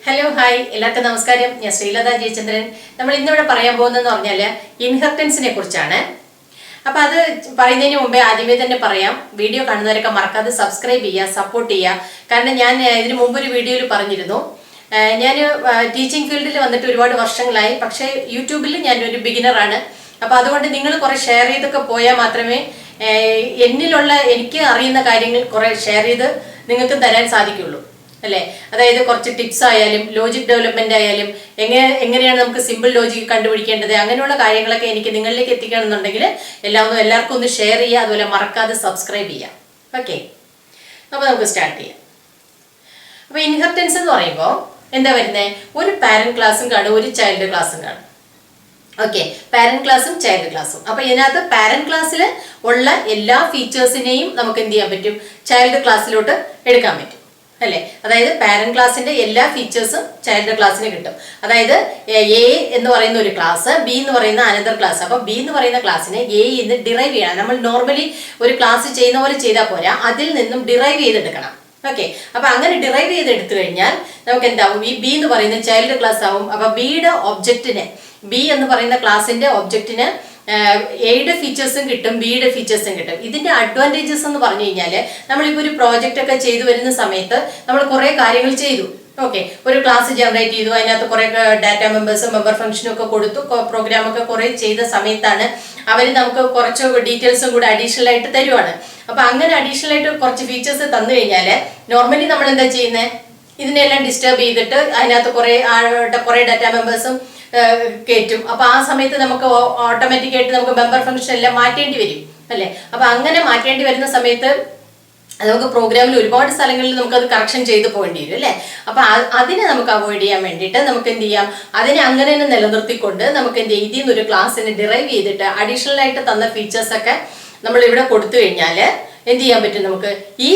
Hello, hi, എല്ലാവർക്കും നമസ്കാരം. ഞാൻ ശ്രീലത ജയചന്ദ്രൻ. നമ്മൾ ഇന്നിവിടെ പറയാൻ പോകുന്നതെന്ന് പറഞ്ഞാൽ ഇൻഹെറിറ്റൻസിനെ കുറിച്ചാണ്. അപ്പോൾ അത് പറയുന്നതിന് മുമ്പേ ആദ്യമേ തന്നെ പറയാം, വീഡിയോ കാണുന്നവരൊക്കെ മറക്കാതെ സബ്സ്ക്രൈബ് ചെയ്യുക, സപ്പോർട്ട് ചെയ്യുക. കാരണം ഞാൻ ഇതിനു മുമ്പ് ഒരു വീഡിയോയിൽ പറഞ്ഞിരുന്നു, ഞാൻ ടീച്ചിങ് ഫീൽഡിൽ വന്നിട്ട് ഒരുപാട് വർഷങ്ങളായി, പക്ഷേ യൂട്യൂബിൽ ഞാനൊരു ബിഗിനറാണ്. അപ്പോൾ അതുകൊണ്ട് നിങ്ങൾ കുറേ ഷെയർ ചെയ്തൊക്കെ പോയാൽ മാത്രമേ എനിക്ക് അറിയുന്ന കാര്യങ്ങൾ കുറേ ഷെയർ ചെയ്ത് നിങ്ങൾക്ക് തരാൻ സാധിക്കുള്ളൂ അല്ലേ. അതായത് കുറച്ച് ടിപ്സ് ആയാലും ലോജിക് ഡെവലപ്മെന്റ് ആയാലും എങ്ങനെയാണ് നമുക്ക് സിമ്പിൾ ലോജിക് കണ്ടുപിടിക്കേണ്ടത്, അങ്ങനെയുള്ള കാര്യങ്ങളൊക്കെ എനിക്ക് നിങ്ങളിലേക്ക് എത്തിക്കണമെന്നുണ്ടെങ്കിൽ എല്ലാവർക്കും ഒന്ന് ഷെയർ ചെയ്യുക, അതുപോലെ മറക്കാതെ സബ്സ്ക്രൈബ് ചെയ്യാം. ഓക്കെ, അപ്പോൾ നമുക്ക് സ്റ്റാർട്ട് ചെയ്യാം. അപ്പോൾ ഇൻഹെറിറ്റൻസ് എന്ന് പറയുമ്പോൾ എന്താ വരുന്നത്? ഒരു പാരന്റ് ക്ലാസ്സും കാണും, ഒരു ചൈൽഡ് ക്ലാസ്സും കാണും. ഓക്കെ, പാരന്റ് ക്ലാസ്സും ചൈൽഡ് ക്ലാസ്സും. അപ്പോൾ ഇതിനകത്ത് പാരന്റ് ക്ലാസ്സിൽ ഉള്ള എല്ലാ ഫീച്ചേഴ്സിനെയും നമുക്ക് എന്ത് ചെയ്യാൻ പറ്റും? ചൈൽഡ് ക്ലാസ്സിലോട്ട് എടുക്കാൻ പറ്റും അല്ലേ. അതായത് പാരന്റ് ക്ലാസ്സിന്റെ എല്ലാ ഫീച്ചേഴ്സും ചൈൽഡ് ക്ലാസ്സിന് കിട്ടും. അതായത് എ എന്ന് പറയുന്ന ഒരു ക്ലാസ്, ബി എന്ന് പറയുന്ന അനദർ ക്ലാസ്. അപ്പോൾ ബി എന്ന് പറയുന്ന ക്ലാസ്സിനെ എ എന്ന് ഡിറൈവ് ചെയ്യണം. നമ്മൾ നോർമലി ഒരു ക്ലാസ് ചെയ്യുന്ന പോലെ ചെയ്താൽ പോരാ, അതിൽ നിന്നും ഡിറൈവ് ചെയ്തെടുക്കണം. ഓക്കെ, അപ്പൊ അങ്ങനെ ഡിറൈവ് ചെയ്തെടുത്തു കഴിഞ്ഞാൽ നമുക്ക് എന്താവും? ഈ ബി എന്ന് പറയുന്ന ചൈൽഡ് ക്ലാസ് ആവും. അപ്പൊ ബിയുടെ ഒബ്ജക്റ്റിന്, ബി എന്ന് പറയുന്ന ക്ലാസിന്റെ ഒബ്ജക്റ്റിന് എയുടെ ഫീച്ചേഴ്സും കിട്ടും, ബിയുടെ ഫീച്ചേഴ്സും കിട്ടും. ഇതിന്റെ അഡ്വാൻറ്റേജസ് എന്ന് പറഞ്ഞു കഴിഞ്ഞാൽ, നമ്മളിപ്പോൾ ഒരു പ്രോജക്റ്റ് ഒക്കെ ചെയ്തു വരുന്ന സമയത്ത് നമ്മൾ കുറെ കാര്യങ്ങൾ ചെയ്തു. ഓക്കെ, ഒരു ക്ലാസ് ജനറേറ്റ് ചെയ്തു, അതിനകത്ത് കുറെ ഡാറ്റ മെമ്പേഴ്സും മെമ്പർ ഫംഗ്ഷനും ഒക്കെ കൊടുത്തു, പ്രോഗ്രാം ഒക്കെ കുറെ ചെയ്ത സമയത്താണ് അവർ നമുക്ക് കുറച്ച് ഡീറ്റെയിൽസും കൂടെ അഡീഷണൽ ആയിട്ട് തരുവാണ്. അപ്പൊ അങ്ങനെ അഡീഷണൽ ആയിട്ട് കുറച്ച് ഫീച്ചേഴ്സ് തന്നു കഴിഞ്ഞാൽ നോർമലി നമ്മൾ എന്താ ചെയ്യുന്നത്? ഇതിനെല്ലാം ഡിസ്റ്റർബ് ചെയ്തിട്ട് അതിനകത്ത് കുറെ ഡാറ്റ മെമ്പേഴ്സും കയറ്റും. അപ്പൊ ആ സമയത്ത് നമുക്ക് ഓട്ടോമാറ്റിക്കായിട്ട് നമുക്ക് മെമ്പർ ഫംഗ്ഷൻ എല്ലാം മാറ്റേണ്ടി വരും അല്ലെ. അപ്പൊ അങ്ങനെ മാറ്റേണ്ടി വരുന്ന സമയത്ത് നമുക്ക് പ്രോഗ്രാമിൽ ഒരുപാട് സ്ഥലങ്ങളിൽ നമുക്കത് കറക്ഷൻ ചെയ്ത് പോകേണ്ടി വരും അല്ലേ. അപ്പൊ അതിനെ നമുക്ക് അവോയ്ഡ് ചെയ്യാൻ വേണ്ടിയിട്ട് നമുക്ക് എന്ത് ചെയ്യാം? അതിനെ അങ്ങനെ തന്നെ നിലനിർത്തിക്കൊണ്ട് നമുക്ക് എന്ത് ചെയ്യും? ഇതിൽ നിന്നൊരു ക്ലാസ്സിനെ ഡിറൈവ് ചെയ്തിട്ട് അഡീഷണൽ ആയിട്ട് തന്ന ഫീച്ചേഴ്സ് ഒക്കെ നമ്മൾ ഇവിടെ കൊടുത്തു കഴിഞ്ഞാൽ എന്ത് ചെയ്യാൻ പറ്റും? നമുക്ക് ഈ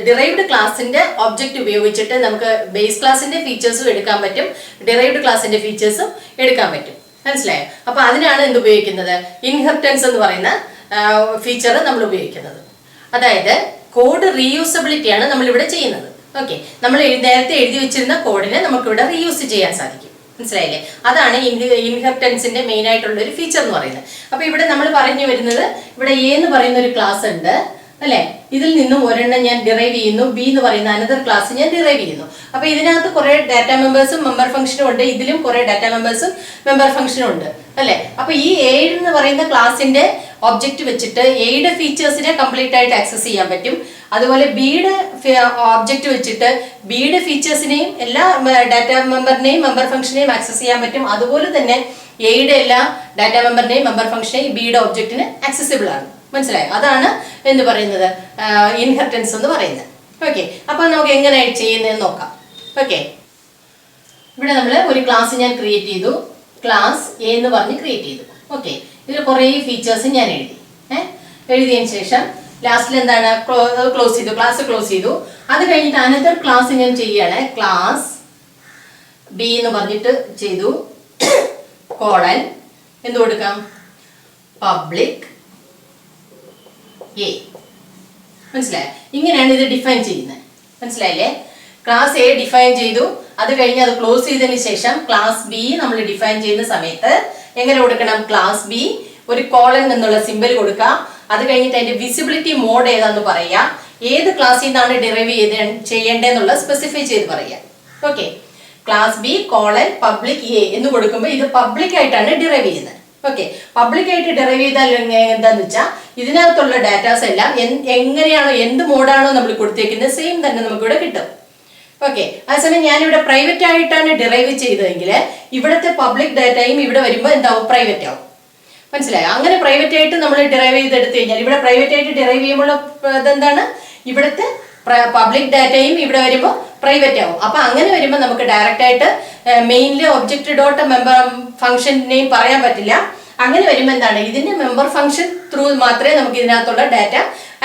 ഡിറൈവ്ഡ് ക്ലാസിന്റെ ഒബ്ജക്റ്റ് ഉപയോഗിച്ചിട്ട് നമുക്ക് ബേസ് ക്ലാസിന്റെ ഫീച്ചേഴ്സും എടുക്കാൻ പറ്റും, ഡിറൈവ്ഡ് ക്ലാസിന്റെ ഫീച്ചേഴ്സും എടുക്കാൻ പറ്റും. മനസ്സിലായോ? അപ്പൊ അതിനാണ് എന്ത് ഉപയോഗിക്കുന്നത്? ഇൻഹെറിറ്റൻസ് എന്ന് പറയുന്ന ഫീച്ചർ നമ്മൾ ഉപയോഗിക്കുന്നത്. അതായത് കോഡ് റീയൂസബിലിറ്റിയാണ് നമ്മൾ ഇവിടെ ചെയ്യുന്നത്. ഓക്കെ, നമ്മൾ നേരത്തെ എഴുതി വെച്ചിരുന്ന കോഡിനെ നമുക്കിവിടെ റീയൂസ് ചെയ്യാൻ സാധിക്കും. മനസ്സിലായില്ലേ? അതാണ് ഇൻഹെറിറ്റൻസിന്റെ മെയിൻ ആയിട്ടുള്ള ഒരു ഫീച്ചർ എന്ന് പറയുന്നത്. അപ്പൊ ഇവിടെ നമ്മൾ പറഞ്ഞു വരുന്നത്, ഇവിടെ എ എന്ന് പറയുന്ന ഒരു ക്ലാസ് ഉണ്ട് അല്ലെ. ഇതിൽ നിന്നും ഒരെണ്ണം ഞാൻ ഡിറൈവ് ചെയ്യുന്നു, ബി എന്ന് പറയുന്ന അനദർ ക്ലാസ് ഞാൻ ഡിറൈവ് ചെയ്യുന്നു. അപ്പൊ ഇതിനകത്ത് കുറെ ഡാറ്റ മെമ്പേഴ്സും മെമ്പർ ഫംഗ്ഷനും ഉണ്ട്, ഇതിലും കുറെ ഡാറ്റ മെമ്പേഴ്സും മെമ്പർ ഫംഗ്ഷനും ഉണ്ട് അല്ലെ. അപ്പൊ ഈ എ എന്ന് പറയുന്ന ക്ലാസിന്റെ ഒബ്ജക്റ്റ് വെച്ചിട്ട് എയുടെ ഫീച്ചേഴ്സിനെ കംപ്ലീറ്റ് ആയിട്ട് ആക്സസ് ചെയ്യാൻ പറ്റും. അതുപോലെ ബിയുടെ ഒബ്ജക്റ്റ് വെച്ചിട്ട് ബിയുടെ ഫീച്ചേഴ്സിനെയും എല്ലാ ഡാറ്റ മെമ്പറിനെയും മെമ്പർ ഫംഗ്ഷനെയും ആക്സസ് ചെയ്യാൻ പറ്റും. അതുപോലെ തന്നെ എയുടെ എല്ലാ ഡാറ്റ മെമ്പറിനെയും മെമ്പർ ഫംഗ്ഷനെയും ബിയുടെ ഒബ്ജക്റ്റിന് ആക്സസിബിൾ ആണ്. മനസ്സിലായോ? അതാണ് എന്ന് പറയുന്നത് ഇൻഹെറിറ്റൻസ് എന്ന് പറയുന്നത്. ഓക്കെ, അപ്പൊ നമുക്ക് എങ്ങനെയാണ് ചെയ്യുന്നതെന്ന് നോക്കാം. ഓക്കെ, ഇവിടെ നമ്മൾ ഒരു ക്ലാസ് ഞാൻ ക്രിയേറ്റ് ചെയ്തു, ക്ലാസ് എ എന്ന് പറഞ്ഞ് ക്രിയേറ്റ് ചെയ്തു. ഓക്കെ, ഇതിൽ കുറേ ഫീച്ചേഴ്സ് ഞാൻ എഴുതിയതിന് ശേഷം ലാസ്റ്റിൽ എന്താണ്? ക്ലോസ് ചെയ്തു, ക്ലാസ് ക്ലോസ് ചെയ്തു. അത് കഴിഞ്ഞിട്ട് അനദർ ക്ലാസ് ഞാൻ ചെയ്യാണ്, ക്ലാസ് ബി എന്ന് പറഞ്ഞിട്ട് ചെയ്തു, കോളൻ എന്ത് കൊടുക്കാം? Public A. മനസ്സിലായോ? ഇങ്ങനെയാണ് ഇത് ഡിഫൈൻ ചെയ്യുന്നത്. മനസ്സിലായില്ലേ? ക്ലാസ് എ ഡിഫൈൻ ചെയ്തു, അത് കഴിഞ്ഞ് അത് ക്ലോസ് ചെയ്തതിന് ശേഷം ക്ലാസ് ബി നമ്മൾ ഡിഫൈൻ ചെയ്യുന്ന സമയത്ത് എങ്ങനെ കൊടുക്കണം? ക്ലാസ് ബി ഒരു കോളൻ എന്നുള്ള സിമ്പിൾ കൊടുക്കുക. അത് കഴിഞ്ഞിട്ട് അതിന്റെ വിസിബിലിറ്റി മോഡ് ഏതാന്ന് പറയാ, ഏത് ക്ലാസ്സിൽ നിന്നാണ് ഡിറൈവ് ചെയ്യേണ്ടതെന്നുള്ള സ്പെസിഫൈ ചെയ്ത് പറയാം. Okay, class B colon public A എന്ന് കൊടുക്കുമ്പോൾ ഇത് പബ്ലിക് ആയിട്ടാണ് ഡിറൈവ് ചെയ്യുന്നത്. ഓക്കെ, പബ്ലിക് ആയിട്ട് ഡിറൈവ് ചെയ്താൽ എന്താന്ന് വെച്ചാൽ ഇതിനകത്തുള്ള ഡാറ്റാസ് എല്ലാം എങ്ങനെയാണോ, എന്ത് മോഡാണോ നമ്മൾ കൊടുത്തേക്കുന്നത് സെയിം തന്നെ നമുക്കിവിടെ കിട്ടും. ഓക്കെ, അതേസമയം ഞാനിവിടെ പ്രൈവറ്റ് ആയിട്ടാണ് ഡിറൈവ് ചെയ്തതെങ്കിൽ ഇവിടുത്തെ പബ്ലിക് ഡാറ്റയും ഇവിടെ വരുമ്പോൾ എന്താവും? പ്രൈവറ്റ് ആവും. മനസ്സിലായോ? അങ്ങനെ പ്രൈവറ്റ് ആയിട്ട് നമ്മൾ ഡിറൈവ് ചെയ്തെടുത്തു കഴിഞ്ഞാൽ ഇവിടെ പ്രൈവറ്റ് ആയിട്ട് ഡിറൈവ് ചെയ്യുമ്പോൾ ഇതെന്താണ്? ഇവിടുത്തെ പബ്ലിക് ഡാറ്റയും ഇവിടെ വരുമ്പോൾ പ്രൈവറ്റ് ആവും. അപ്പൊ അങ്ങനെ വരുമ്പോൾ നമുക്ക് ഡയറക്റ്റ് ആയിട്ട് മെയിനിലെ ഒബ്ജക്റ്റ് ഡോട്ട് മെമ്പർ ഫംഗ്ഷനെയും പറയാൻ പറ്റില്ല. അങ്ങനെ വരുമ്പോൾ എന്താണ്? ഇതിന്റെ മെമ്പർ ഫംഗ്ഷൻ ത്രൂ മാത്രമേ നമുക്ക് ഇതിനകത്തുള്ള ഡാറ്റ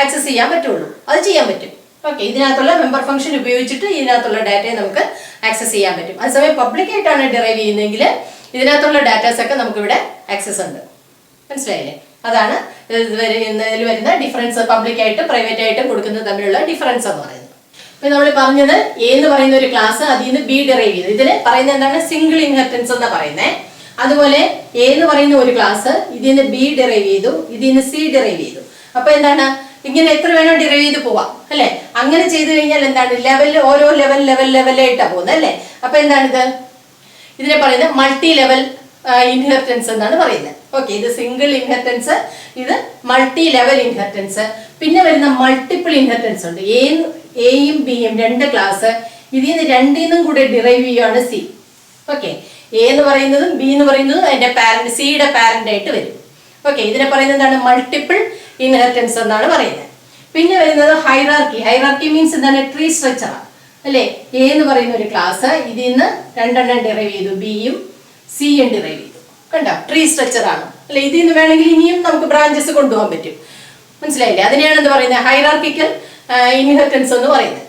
ആക്സസ് ചെയ്യാൻ പറ്റുള്ളൂ. അത് ചെയ്യാൻ പറ്റും. ഓക്കെ, ഇതിനകത്തുള്ള മെമ്പർ ഫംഗ്ഷൻ ഉപയോഗിച്ചിട്ട് ഇതിനകത്തുള്ള ഡാറ്റയെ നമുക്ക് ആക്സസ് ചെയ്യാൻ പറ്റും. അതേസമയം പബ്ലിക് ആയിട്ടാണ് ഡിറൈവ് ചെയ്യുന്നതെങ്കിൽ ഇതിനകത്തുള്ള ഡാറ്റാസ് ഒക്കെ നമുക്കിവിടെ ആക്സസ് ഉണ്ട്. മനസ്സിലായില്ലേ? അതാണ് ഇതിൽ വരുന്ന ഡിഫറൻസ്, പബ്ലിക് ആയിട്ടും പ്രൈവറ്റ് ആയിട്ടും കൊടുക്കുന്നത് തമ്മിലുള്ള ഡിഫറൻസ് എന്ന് പറയുന്നത്. നമ്മൾ പറഞ്ഞത് എ എന്ന് പറയുന്ന ഒരു ക്ലാസ് അതിൽ നിന്ന് ബി ഡിറൈവ് ചെയ്തു. ഇതിന് പറയുന്നത് എന്താണ്? സിംഗിൾ ഇൻഹെറിറ്റൻസ് എന്നാ പറയുന്നത്. അതുപോലെ എ എന്ന് പറയുന്ന ഒരു ക്ലാസ് ഇതിൽ നിന്ന് ബി ഡിറൈവ് ചെയ്തു, ഇതിൽ നിന്ന് സി ഡിറൈവ് ചെയ്തു. അപ്പൊ എന്താണ്? ഇങ്ങനെ എത്ര വേണോ ഡിറൈവ് ചെയ്ത് പോവാം അല്ലെ? അങ്ങനെ ചെയ്തു കഴിഞ്ഞാൽ എന്താണ്? ഓരോ ലെവലായിട്ടാ പോകുന്നത് അല്ലെ? അപ്പൊ എന്താണിത്? ഇതിനെ പറയുന്നത് മൾട്ടി ലെവൽ ഇൻഹെറിറ്റൻസ് എന്നാണ് പറയുന്നത്. ഓക്കെ, ഇത് സിംഗിൾ ഇൻഹെറിറ്റൻസ്, ഇത് മൾട്ടി ലെവൽ ഇൻഹെറിറ്റൻസ്. പിന്നെ വരുന്ന മൾട്ടിപ്പിൾ ഇൻഹെറിറ്റൻസ് ഉണ്ട്. എയും ബിയും രണ്ട് ക്ലാസ്, ഇതിൽ നിന്ന് രണ്ടിൽ കൂടെ ഡിറൈവ് ചെയ്യുകയാണ് സി. ഓക്കെ, എ എന്ന് പറയുന്നതും ബി എന്ന് പറയുന്നതും അതിന്റെ പാരന്റ്, സിയുടെ പാരന്റ് ആയിട്ട് വരും. ഓക്കെ, ഇതിനെ പറയുന്നത് എന്താണ്? മൾട്ടിപ്പിൾ ഇൻഹെറിറ്റൻസ് എന്നാണ് പറയുന്നത്. പിന്നെ വരുന്നത് ഹൈറാർക്കി. ഹൈറാർക്കി മീൻസ് എന്താണ്? ട്രീ സ്ട്രക്ചർ അല്ലെ? എ എന്ന് പറയുന്ന ഒരു ക്ലാസ് ഇതിൽ നിന്ന് രണ്ടെണ്ണം ഡിറൈവ് ചെയ്തു, ബിയും സിയും ഡിറൈവ് ചെയ്തു. കണ്ടോ? ട്രീ സ്ട്രക്ചർ ആണ് അല്ലെ? ഇതിൽ നിന്ന് വേണമെങ്കിൽ ഇനിയും നമുക്ക് ബ്രാഞ്ചസ് കൊണ്ടുപോകാൻ പറ്റും. മനസ്സിലായില്ലേ? അതിനെയാണ് എന്ത് പറയുന്നത്? ഹൈറാർക്കിക്കൽ ഇൻഹെറിറ്റൻസ് എന്ന് പറയുന്നത്.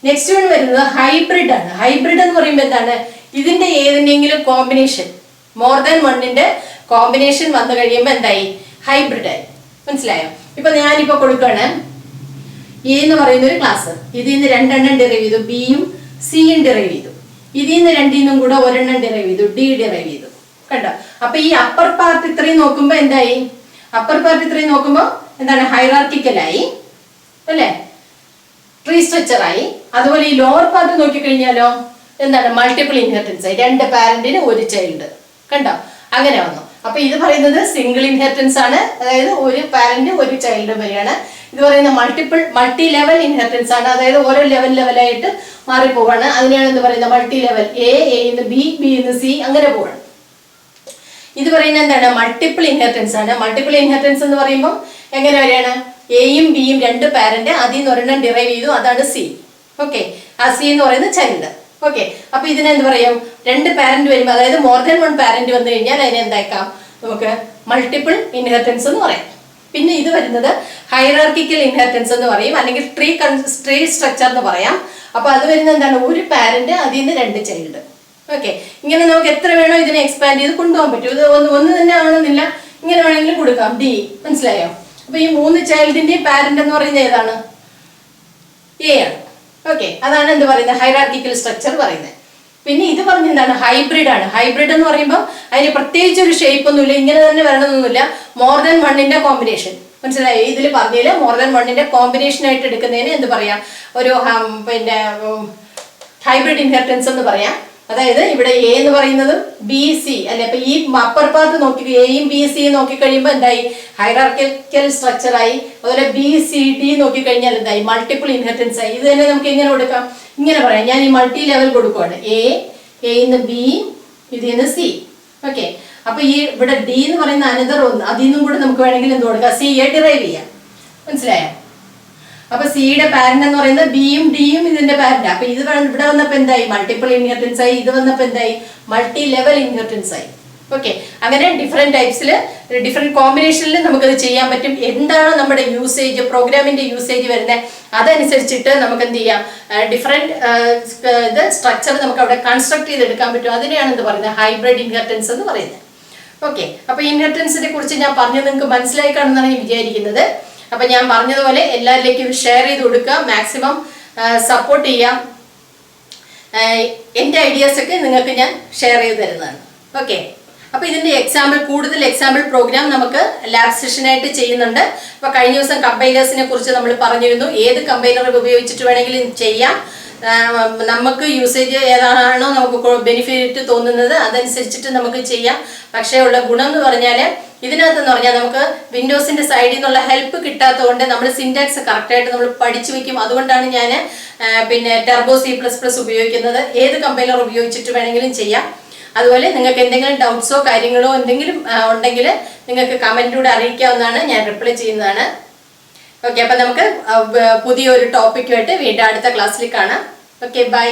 നെക്സ്റ്റ് വൺ വരുന്നത് ഹൈബ്രിഡ് ആണ്. ഹൈബ്രിഡ് എന്ന് പറയുമ്പോൾ എന്താണ്? ഇതിന്റെ ഏതിനെങ്കിലും കോമ്പിനേഷൻ, മോർ ദാൻ വണ്ണിന്റെ കോമ്പിനേഷൻ വന്നു കഴിയുമ്പോൾ എന്തായി? ഹൈബ്രിഡ് ആയി. മനസ്സിലായോ? ഇപ്പൊ ഞാനിപ്പോ കൊടുക്കുകയാണ് എ എന്ന് പറയുന്ന ഒരു ക്ലാസ്, ഇതിൽ നിന്ന് രണ്ടെണ്ണം ഡിറൈവ് ചെയ്തു, ബിയും സിയും ഡിറൈവ് ചെയ്തു. ഇതിൽ നിന്ന് രണ്ടിൽ നിന്നും കൂടെ ഒരെണ്ണം ഡിറൈവ് ചെയ്തു, ഡി ഡിറൈവ് ചെയ്തു. കണ്ടോ? അപ്പൊ ഈ അപ്പർ പാർട്ട് ഇത്രയും നോക്കുമ്പോ എന്തായി? അപ്പർ പാർട്ട് ഇത്രയും നോക്കുമ്പോ എന്താണ്? ഹൈറാർക്കിക്കലായി അല്ലെ? ട്രീ സ്ട്രക്ചർ ആയി. അതുപോലെ ഈ ലോവർ പാർട്ട് നോക്കിക്കഴിഞ്ഞാലോ എന്താണ്? മൾട്ടിപ്പിൾ ഇൻഹെറിറ്റൻസ് ആയി. രണ്ട് പാരന്റിന് ഒരു ചൈൽഡ്. കണ്ടോ? അങ്ങനെ വന്നു. അപ്പൊ ഇത് പറയുന്നത് സിംഗിൾ ഇൻഹെറിറ്റൻസ് ആണ്, അതായത് ഒരു പാരന്റ് ഒരു ചൈൽഡ് വരെയാണ്. ഇത് പറയുന്ന മൾട്ടി ലെവൽ ഇൻഹെറിറ്റൻസ് ആണ്, അതായത് ഓരോ ലെവലായിട്ട് മാറിപ്പോവാണ്. അതിനെയാണ് എന്ത് പറയുന്നത്? Multi level. എന്ന് ബി, ബിന്ന് സി, അങ്ങനെ പോവാണ്. ഇത് പറയുന്നത് എന്താണ്? മൾട്ടിപ്പിൾ ഇൻഹെറിറ്റൻസ് ആണ്. മൾട്ടിപ്പിൾ ഇൻഹെറിറ്റൻസ് എന്ന് പറയുമ്പോൾ എങ്ങനെ വരെയാണ്? എയും ബിയും രണ്ട് പാരന്റ്, അതിൽ നിന്ന് ഒരെണ്ണം ഡിറൈവ് ചെയ്തു, അതാണ് സി. ഓക്കെ, ആ സി എന്ന് പറയുന്നത് ചൈൽഡ്. ഓക്കെ, അപ്പൊ ഇതിനെന്ത് പറയും? രണ്ട് പാരന്റ് വരുമ്പോൾ, അതായത് മോർ ദാൻ വൺ പാരന്റ് വന്നു കഴിഞ്ഞാൽ അതിനെ എന്താക്കാം? നമുക്ക് മൾട്ടിപ്പിൾ ഇൻഹെറിറ്റൻസ് എന്ന് പറയാം. പിന്നെ ഇത് വരുന്നത് ഹൈറാർക്കിക്കൽ ഇൻഹെറിറ്റൻസ് എന്ന് പറയും, അല്ലെങ്കിൽ ട്രീ സ്ട്രക്ചർ എന്ന് പറയാം. അപ്പൊ അത് വരുന്നത് എന്താണ്? ഒരു പാരന്റ്, അതിൽ നിന്ന് രണ്ട് ചൈൽഡ്. ഓക്കെ, ഇങ്ങനെ നമുക്ക് എത്ര വേണോ ഇതിനെ എക്സ്പാൻഡ് ചെയ്ത് കൊണ്ടുപോകാൻ പറ്റും. ഇത് ഒന്ന് തന്നെ ആണെന്നില്ല, ഇങ്ങനെ വേണമെങ്കിലും കൊടുക്കാം. ഡി. മനസ്സിലായോ? അപ്പൊ ഈ മൂന്ന് ചൈൽഡിന്റെയും പാരന്റ് എന്ന് പറയുന്നത് ഏതാണ്? എ ആണ്. ഓക്കെ, അതാണ് എന്ത് പറയുന്നത്? ഹൈറാർക്കിക്കൽ സ്ട്രക്ചർ പറയുന്നത്. പിന്നെ ഇത് പറഞ്ഞ എന്താണ്? ഹൈബ്രിഡ് ആണ്. ഹൈബ്രിഡ് എന്ന് പറയുമ്പോൾ അതിന് പ്രത്യേകിച്ച് ഒരു ഷേപ്പ് ഒന്നുമില്ല, ഇങ്ങനെ തന്നെ വരണമെന്നൊന്നുമില്ല. മോർ ദാൻ വണ്ണിന്റെ കോമ്പിനേഷൻ. മനസ്സിലായോ? ഇതിൽ പറഞ്ഞില്ല, മോർ ദാൻ വണ്ണിന്റെ കോമ്പിനേഷൻ ആയിട്ട് എടുക്കുന്നതിന് എന്ത് പറയാം? ഒരു പിന്നെ ഹൈബ്രിഡ് ഇൻഹെറിറ്റൻസ് എന്ന് പറയാം. അതായത് ഇവിടെ എ എന്ന് പറയുന്നതും ബി സി അല്ലെ? അപ്പൊ ഈ അപ്പർ പാർട്ട് നോക്കി എയും ബി സിയും നോക്കി കഴിയുമ്പോൾ എന്തായി? ഹൈറാർക്കിക്കൽ സ്ട്രക്ചർ ആയി. അതുപോലെ ബി സി ഡി നോക്കി കഴിഞ്ഞാൽ എന്തായി? മൾട്ടിപ്പിൾ ഇൻഹെറിറ്റൻസ് ആയി. ഇത് തന്നെ നമുക്ക് എങ്ങനെ കൊടുക്കാം? ഇങ്ങനെ പറയാം. ഞാൻ ഈ മൾട്ടി ലെവൽ കൊടുക്കുവാണ്. എന്ന് ബി, ഇതിൽ നിന്ന് സി. ഓക്കെ, അപ്പൊ ഈ ഇവിടെ ഡി എന്ന് പറയുന്ന അനദർ ഒന്ന്, അതിൽ നിന്നും കൂടെ നമുക്ക് വേണമെങ്കിൽ എന്ത് കൊടുക്കാം? സി എ ഡിറൈവ് ചെയ്യാം. മനസ്സിലായോ? അപ്പൊ സിയുടെ പാരന്റ് എന്ന് പറയുന്നത് ബിയും ഡിയും ഇതിന്റെ പാരന്റ്. അപ്പൊ ഇത് ഇവിടെ വന്നപ്പോ എന്തായി? മൾട്ടിപ്പിൾ ഇൻഹെറിറ്റൻസ് ആയി. ഇത് വന്നപ്പോ എന്തായി? മൾട്ടി ലെവൽ ഇൻഹെറിറ്റൻസ് ആയി. ഓക്കെ, അങ്ങനെ ഡിഫറെന്റ് ടൈപ്സിൽ, ഡിഫറെന്റ് കോമ്പിനേഷനിൽ നമുക്കത് ചെയ്യാൻ പറ്റും. എന്താണോ നമ്മുടെ യൂസേജ്, പ്രോഗ്രാമിന്റെ യൂസേജ് വരുന്നത്, അതനുസരിച്ചിട്ട് നമുക്ക് എന്ത് ചെയ്യാം? ഡിഫറെന്റ് ഇത് സ്ട്രക്ചർ നമുക്ക് അവിടെ കൺസ്ട്രക്ട് ചെയ്തെടുക്കാൻ പറ്റും. അതിനെയാണ് എന്ത് പറയുന്നത്? ഹൈബ്രിഡ് ഇൻഹെറിറ്റൻസ് എന്ന് പറയുന്നത്. ഓക്കെ, അപ്പൊ ഇൻഹെറിറ്റൻസിനെ കുറിച്ച് ഞാൻ പറഞ്ഞത് നിങ്ങൾക്ക് മനസ്സിലായി കാണുമെന്നാണ് ഞാൻ വിചാരിക്കുന്നത്. അപ്പൊ ഞാൻ പറഞ്ഞതുപോലെ എല്ലാവരിലേക്കും ഷെയർ ചെയ്ത് കൊടുക്കുക, മാക്സിമം സപ്പോർട്ട് ചെയ്യാം. എൻ്റെ ഐഡിയാസ് ഒക്കെ നിങ്ങൾക്ക് ഞാൻ ഷെയർ ചെയ്ത് തരുന്നതാണ്. ഓക്കെ, അപ്പൊ ഇതിന്റെ കൂടുതൽ എക്സാമ്പിൾ പ്രോഗ്രാം നമുക്ക് ലാബ് സെഷനായിട്ട് ചെയ്യുന്നുണ്ട്. അപ്പൊ കഴിഞ്ഞ ദിവസം കമ്പൈലേഴ്സിനെ കുറിച്ച് നമ്മൾ പറഞ്ഞിരുന്നു. ഏത് കമ്പൈലർ ഉപയോഗിച്ചിട്ട് വേണമെങ്കിലും ചെയ്യാം. നമുക്ക് യൂസേജ് ഏതാണോ നമുക്ക് ബെനിഫിറ്റ് തോന്നുന്നത് അതനുസരിച്ചിട്ട് നമുക്ക് ചെയ്യാം. പക്ഷേ ഉള്ള ഗുണം എന്ന് പറഞ്ഞാൽ ഇതിനകത്തെന്ന് പറഞ്ഞാൽ നമുക്ക് വിൻഡോസിന്റെ സൈഡിൽ നിന്നുള്ള ഹെൽപ്പ് കിട്ടാത്തതുകൊണ്ട് നമ്മൾ സിൻടാക്സ് കറക്റ്റായിട്ട് നമ്മൾ പഠിച്ചു വെക്കും. അതുകൊണ്ടാണ് ഞാൻ പിന്നെ ടർബോ C++ ഉപയോഗിക്കുന്നത്. ഏത് കമ്പൈലർ ഉപയോഗിച്ചിട്ട് വേണമെങ്കിലും ചെയ്യാം. അതുപോലെ നിങ്ങൾക്ക് എന്തെങ്കിലും ഡൗട്ട്സോ കാര്യങ്ങളോ എന്തെങ്കിലും ഉണ്ടെങ്കിൽ നിങ്ങൾക്ക് കമന്റിലൂടെ അറിയിക്കാവുന്നതാണ്, ഞാൻ റിപ്ലൈ ചെയ്യുന്നതാണ്. ഓക്കെ, അപ്പം നമുക്ക് പുതിയൊരു ടോപ്പിക്കുമായിട്ട് വീണ്ടും അടുത്ത ക്ലാസ്സിൽ കാണാം. Okay, by.